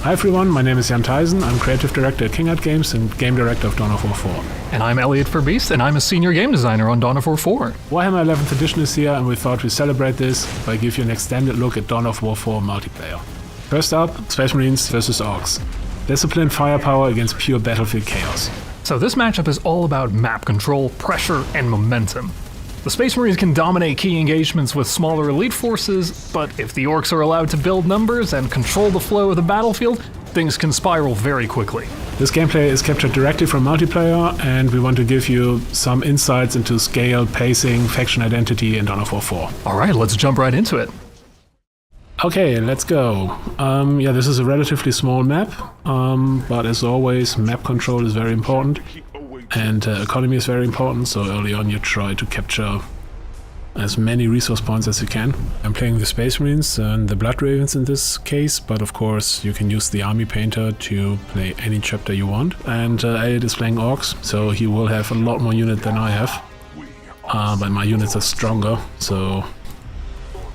Hi everyone, my name is Jan Thijssen. I'm creative director at King Art Games and game director of Dawn of War 4. And I'm Elliot Verbeest, and I'm a senior game designer on Dawn of War 4. Warhammer 11th edition is here, and we thought we'd celebrate this by give you an extended look at Dawn of War 4 multiplayer. First up, Space Marines versus Orks. Disciplined firepower against pure battlefield chaos. So this matchup is all about map control, pressure, and momentum. The Space Marines can dominate key engagements with smaller elite forces, but if the Orks are allowed to build numbers and control the flow of the battlefield, things can spiral very quickly. This gameplay is captured directly from multiplayer, and we want to give you some insights into scale, pacing, faction identity in Dawn of War 4. Alright, let's jump right into it. Okay, let's go. This is a relatively small map, but as always, map control is very important. And economy is very important, so early on you try to capture as many resource points as you can. I'm playing the Space Marines and the Blood Ravens in this case, but of course you can use the Army Painter to play any chapter you want. And Elliot is playing Orks, so he will have a lot more unit than I have. But my units are stronger, so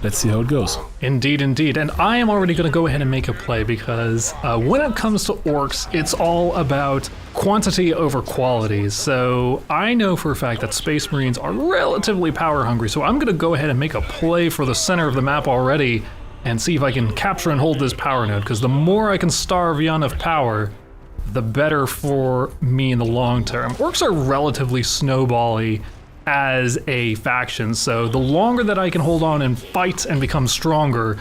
let's see how it goes. Indeed, indeed. And I am already going to go ahead and make a play because when it comes to Orks, it's all about quantity over quality. So I know for a fact that Space Marines are relatively power hungry, so I'm going to go ahead and make a play for the center of the map already and see if I can capture and hold this power node, because the more I can starve Jan of power, the better for me in the long term. Orks are relatively snowbally as a faction, so the longer that I can hold on and fight and become stronger,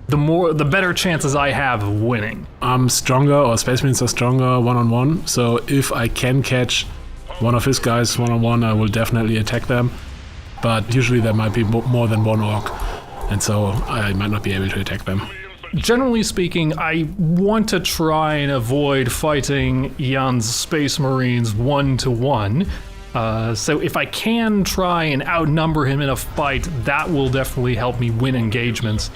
the better chances I have of winning. I'm stronger, or Space Marines are stronger one-on-one, so if I can catch one of his guys one-on-one, I will definitely attack them, but usually there might be more than one Ork, and so I might not be able to attack them. Generally speaking, I want to try and avoid fighting Jan's Space Marines one-to-one. So if I can try and outnumber him in a fight, that will definitely help me win engagements.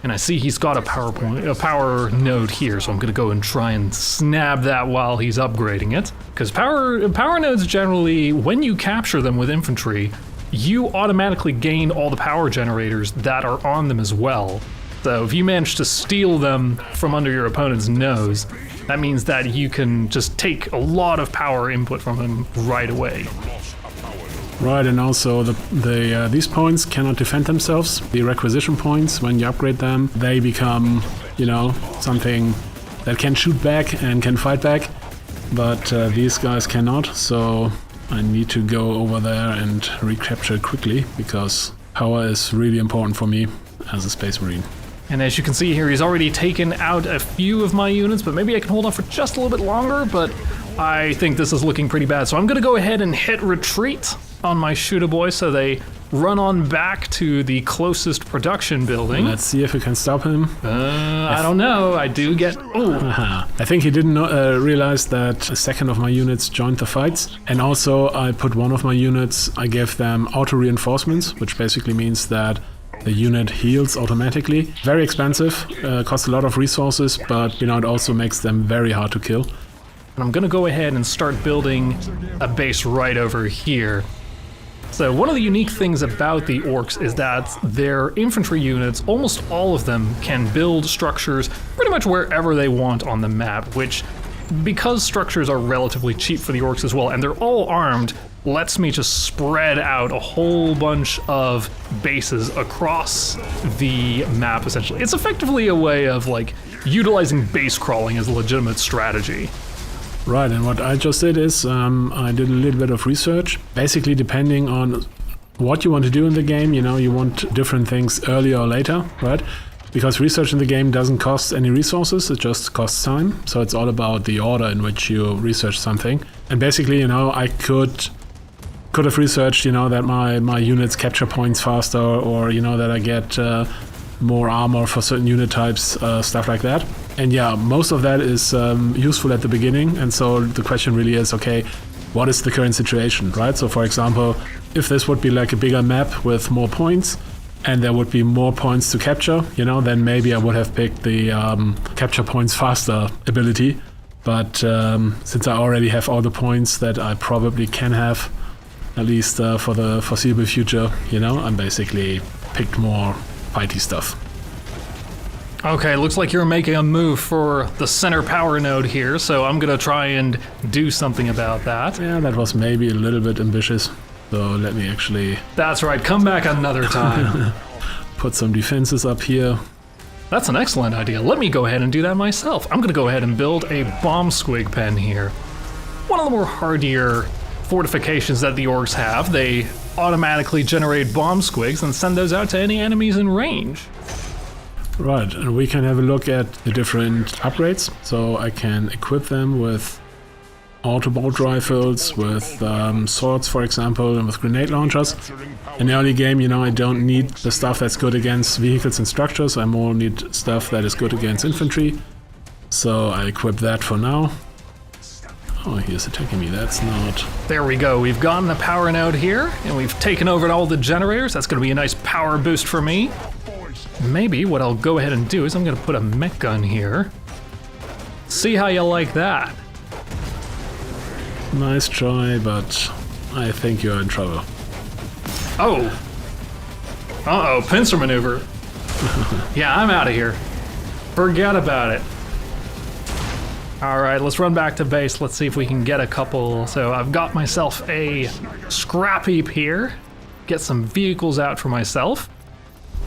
And I see he's got a power node here, so I'm gonna go and try and snab that while he's upgrading it. Because power nodes generally, when you capture them with infantry, you automatically gain all the power generators that are on them as well. So if you manage to steal them from under your opponent's nose, that means that you can just take a lot of power input from him right away. Right, and also these points cannot defend themselves. The requisition points, when you upgrade them, they become, something that can shoot back and can fight back, but these guys cannot, so I need to go over there and recapture it quickly, because power is really important for me as a Space Marine. And as you can see here, he's already taken out a few of my units, but maybe I can hold on for just a little bit longer, but I think this is looking pretty bad. So I'm gonna go ahead and hit retreat on my shooter boy so they run on back to the closest production building. Let's see if we can stop him. I don't know, I do get... I think he didn't realize that a second of my units joined the fights. And also I put one of my units, I gave them auto reinforcements, which basically means that the unit heals automatically. Very expensive, costs a lot of resources, but it also makes them very hard to kill. And I'm gonna go ahead and start building a base right over here. So one of the unique things about the Orks is that their infantry units, almost all of them, can build structures pretty much wherever they want on the map, which, because structures are relatively cheap for the Orks as well, and they're all armed, lets me just spread out a whole bunch of bases across the map, essentially. It's effectively a way of, utilizing base crawling as a legitimate strategy. Right, and what I just did is I did a little bit of research. Basically, depending on what you want to do in the game, you want different things earlier or later, right? Because research in the game doesn't cost any resources, it just costs time. So it's all about the order in which you research something. And basically, I could have researched, that my units capture points faster, or, that I get more armor for certain unit types, stuff like that. And yeah, most of that is useful at the beginning, and so the question really is, okay, what is the current situation, right? So for example, if this would be like a bigger map with more points, and there would be more points to capture, then maybe I would have picked the capture points faster ability. But since I already have all the points that I probably can have, at least for the foreseeable future, I'm basically picked more fighty stuff. Okay, looks like you're making a move for the center power node here, so I'm gonna try and do something about that. Yeah, that was maybe a little bit ambitious. So let me actually That's right, come back another time. put some defenses up here. That's an excellent idea. Let me go ahead and do that myself. I'm gonna go ahead and build a bomb squig pen here. One of the more hardier fortifications that the Orks have. They automatically generate bomb squigs and send those out to any enemies in range. Right, and we can have a look at the different upgrades. So I can equip them with auto bolt rifles, with swords, for example, and with grenade launchers. In the early game, you know, I don't need the stuff that's good against vehicles and structures. I more need stuff that is good against infantry. So I equip that for now. Oh, he is attacking me. That's not... There we go. We've gotten a power node here, and we've taken over all the generators. That's going to be a nice power boost for me. Maybe what I'll go ahead and do is I'm going to put a mech gun here. See how you like that. Nice try, but I think you're in trouble. Oh. Uh-oh, pincer maneuver. Yeah, I'm out of here. Forget about it. All right, let's run back to base. Let's see if we can get a couple. So I've got myself a scrap heap here. Get some vehicles out for myself.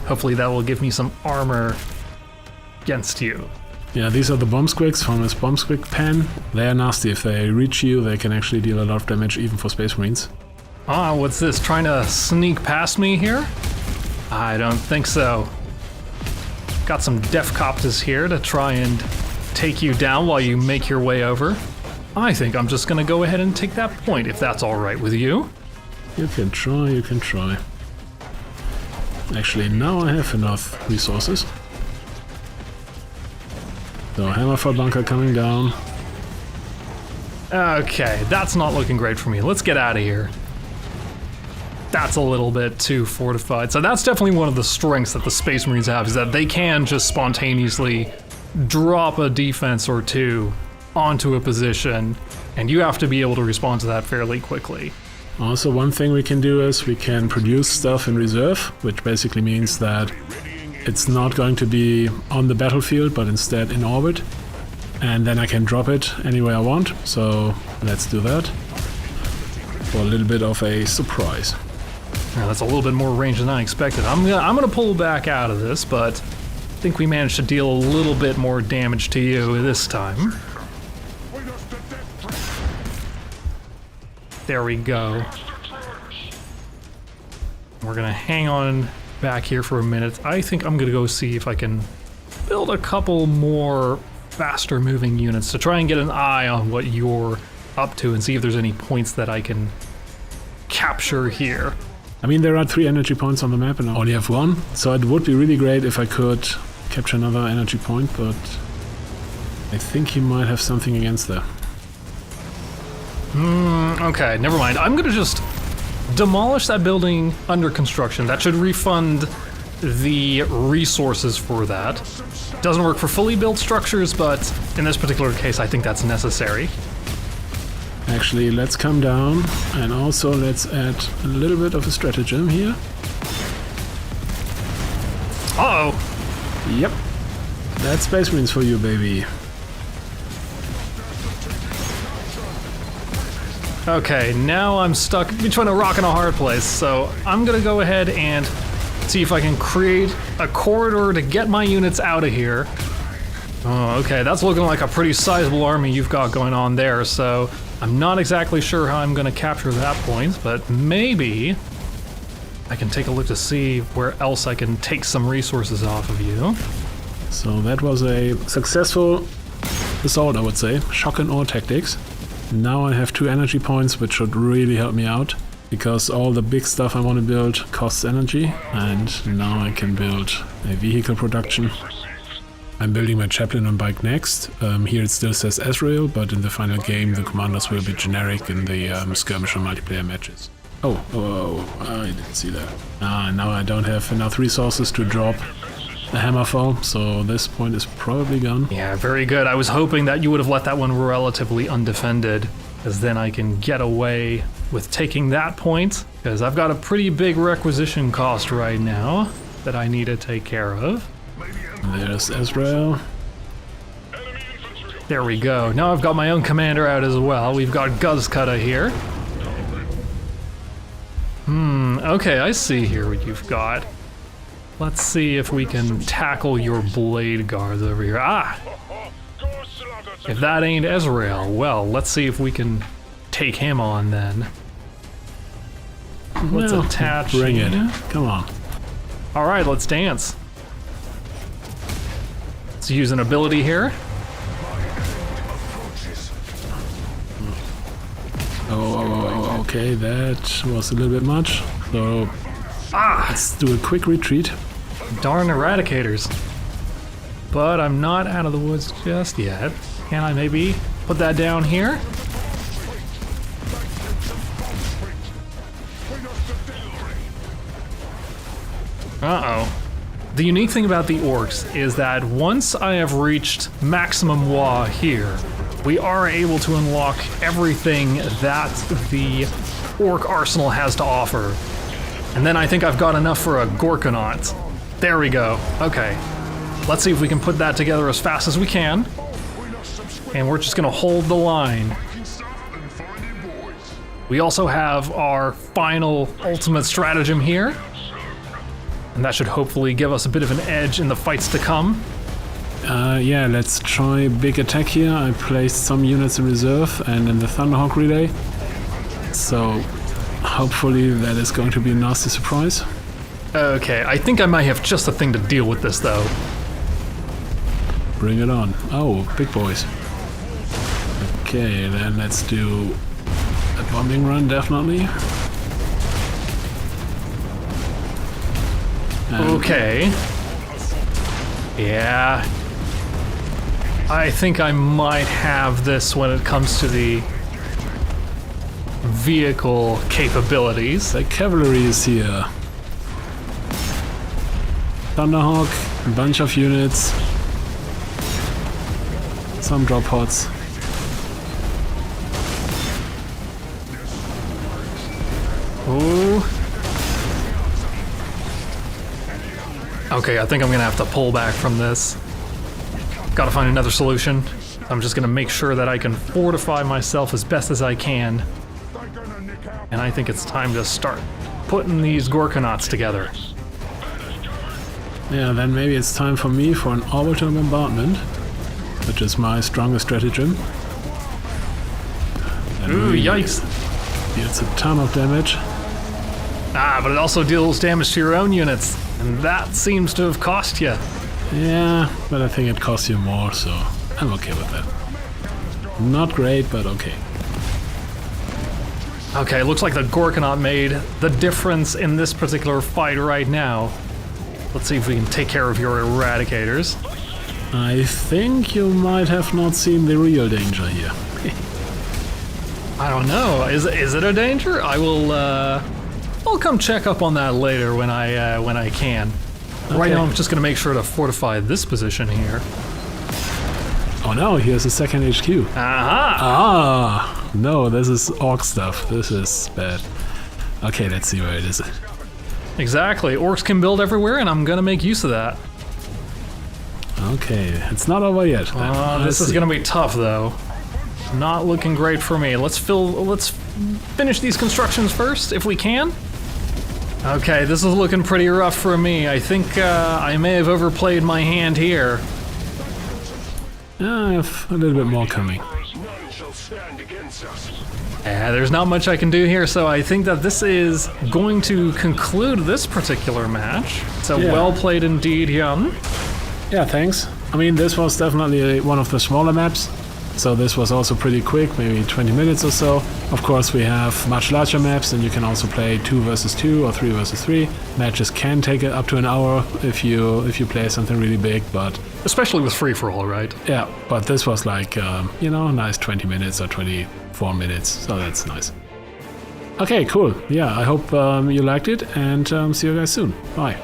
Hopefully that will give me some armor against you. Yeah, these are the bomb squigs from this bomb squig pen. They are nasty. If they reach you, they can actually deal a lot of damage, even for Space Marines. Ah, what's this? Trying to sneak past me here? I don't think so. Got some Defcopters here to try and take you down while you make your way over. I think I'm just gonna go ahead and take that point, if that's all right with you. You can try, you can try. Actually, now I have enough resources. So, Hammerfall bunker coming down. Okay, that's not looking great for me. Let's get out of here. That's a little bit too fortified. So that's definitely one of the strengths that the Space Marines have, is that they can just spontaneously drop a defense or two onto a position, and you have to be able to respond to that fairly quickly. Also, one thing we can do is we can produce stuff in reserve, which basically means that it's not going to be on the battlefield, but instead in orbit. And then I can drop it anywhere I want. So let's do that for a little bit of a surprise. Yeah, that's a little bit more range than I expected. I'm gonna pull back out of this, but I think we managed to deal a little bit more damage to you this time. There we go. We're gonna hang on back here for a minute. I think I'm gonna go see if I can build a couple more faster moving units to try and get an eye on what you're up to and see if there's any points that I can capture here. I mean, there are 3 energy points on the map and I only have 1, so it would be really great if I could capture another energy point, but I think he might have something against that. Okay, never mind. I'm gonna just demolish that building under construction. That should refund the resources for that. Doesn't work for fully built structures, but in this particular case, I think that's necessary. Actually, let's come down and also let's add a little bit of a stratagem here. Uh-oh. Yep. That's Space Marines for you, baby. Okay, now I'm stuck between a rock and a hard place, so I'm gonna go ahead and see if I can create a corridor to get my units out of here. Oh, okay, that's looking like a pretty sizable army you've got going on there, so I'm not exactly sure how I'm gonna capture that point, but maybe I can take a look to see where else I can take some resources off of you. So that was a successful assault, I would say. Shock and awe tactics. Now I have 2 energy points, which should really help me out, because all the big stuff I want to build costs energy, and now I can build a vehicle production. I'm building my chaplain on bike next. Here it still says Ezreal, but in the final game the commanders will be generic in the skirmish and multiplayer matches. Oh, I didn't see that. Now I don't have enough resources to drop a hammerfall, so this point is probably gone. Yeah, very good. I was hoping that you would have let that one relatively undefended, as then I can get away with taking that point, because I've got a pretty big requisition cost right now that I need to take care of. There's Ezreal. There we go. Now I've got my own commander out as well. We've got Guzcutter here. Okay, I see here what you've got. Let's see if we can tackle your blade guards over here. Ah! If that ain't Ezreal, well, let's see if we can take him on then. Let's attach. Bring it. Come on. Alright, let's dance. Let's use an ability here. Oh, okay, that was a little bit much. So let's do a quick retreat. Darn eradicators. But I'm not out of the woods just yet. Can I maybe put that down here? Uh-oh. The unique thing about the Orks is that once I have reached maximum WA here, we are able to unlock everything that the Orc arsenal has to offer. And then I think I've got enough for a Gorkanaut. There we go. Okay. Let's see if we can put that together as fast as we can. And we're just gonna hold the line. We also have our final ultimate stratagem here. And that should hopefully give us a bit of an edge in the fights to come. Yeah, let's try big attack here. I placed some units in reserve and in the Thunderhawk relay. So hopefully that is going to be a nasty surprise. Okay, I think I might have just the thing to deal with this though. Bring it on. Oh, big boys. Okay, then let's do a bombing run, definitely. Okay. Yeah. I think I might have this when it comes to the vehicle capabilities. The cavalry is here. Thunderhawk, a bunch of units. Some drop pods. Ooh. Okay, I think I'm gonna have to pull back from this. Gotta find another solution. I'm just gonna make sure that I can fortify myself as best as I can. And I think it's time to start putting these Gorkanauts together. Yeah, then maybe it's time for me for an orbital bombardment, which is my strongest stratagem. Ooh, yikes. It's a ton of damage. Ah, but it also deals damage to your own units, and that seems to have cost you. Yeah, but I think it costs you more, so I'm okay with that. Not great, but okay. Okay, looks like the Gorkanaut made the difference in this particular fight right now. Let's see if we can take care of your eradicators. I think you might have not seen the real danger here. I don't know. Is it a danger? I will. I'll come check up on that later when I can. Okay. Right now, I'm just gonna make sure to fortify this position here. Oh no! Here's a second HQ. Aha! Ah! No, this is Orc stuff. This is bad. Okay, let's see where it is. Exactly. Orcs can build everywhere, and I'm gonna make use of that. Okay, it's not over yet. This is gonna be tough, though. Not looking great for me. Let's finish these constructions first, if we can. Okay, this is looking pretty rough for me. I think I may have overplayed my hand here. I have a little bit more coming. Yeah, there's not much I can do here, so I think that this is going to conclude this particular match. So well played indeed, Jan. Yeah, thanks. I mean, this was definitely one of the smaller maps. So this was also pretty quick, maybe 20 minutes or so. Of course, we have much larger maps, and you can also play 2 versus 2 or 3 versus 3. Matches can take up to an hour if you play something really big, but especially with free-for-all, right? Yeah, but this was like you know, a nice 20 minutes or 24 minutes, so that's nice. Okay, cool. Yeah, I hope you liked it, and see you guys soon. Bye.